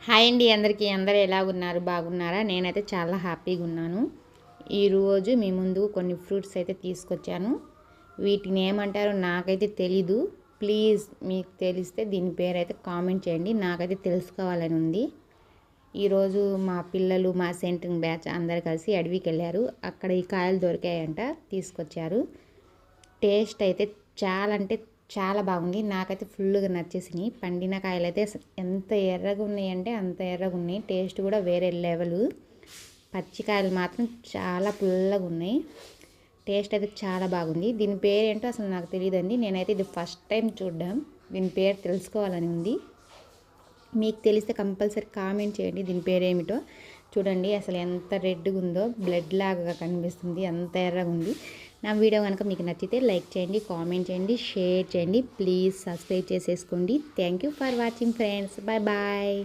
Hi అండి అందరికీ. అందరూ ఎలా ఉన్నారు? బాగున్నారా? నేనైతే చాలా హ్యాపీగా ఉన్నాను. ఈరోజు మీ ముందు కొన్ని ఫ్రూట్స్ అయితే తీసుకొచ్చాను. వీటిని ఏమంటారో నాకైతే తెలీదు. ప్లీజ్ మీకు తెలిస్తే దీని పేరైతే కామెంట్ చేయండి. నాకైతే తెలుసుకోవాలని ఉంది. ఈరోజు మా పిల్లలు మా సెంటరింగ్ బ్యాచ్ అందరు కలిసి అడవికి వెళ్ళారు. అక్కడ ఈ కాయలు దొరికాయంట, తీసుకొచ్చారు. టేస్ట్ అయితే చాలా బాగుంది. నాకైతే ఫుల్గా నచ్చేసినాయి. పండిన కాయలు అయితే ఎంత ఎర్రగా ఉన్నాయంటే అంత ఎర్రగా ఉన్నాయి. టేస్ట్ కూడా వేరే లెవెల్. పచ్చికాయలు మాత్రం చాలా పుల్లగా ఉన్నాయి. టేస్ట్ అయితే చాలా బాగుంది. దీని పేరు ఏంటో అసలు నాకు తెలియదండి. నేనైతే ఇది ఫస్ట్ టైం చూడడం. దీని పేరు తెలుసుకోవాలని ఉంది. మీకు తెలిస్తే కంపల్సరీ కామెంట్ చేయండి దీని పేరు ఏమిటో. చూడండి అసలు ఎంత రెడ్గా ఉందో, బ్లడ్ లాగా కనిపిస్తుంది, అంత ఎర్రగా ఉంది. నా వీడియో కనుక మీకు నచ్చితే లైక్ చేయండి, కామెంట్ చేయండి, షేర్ చేయండి. ప్లీజ్ సబ్స్క్రైబ్ చేసేసుకోండి. Thank you for watching friends. Bye bye.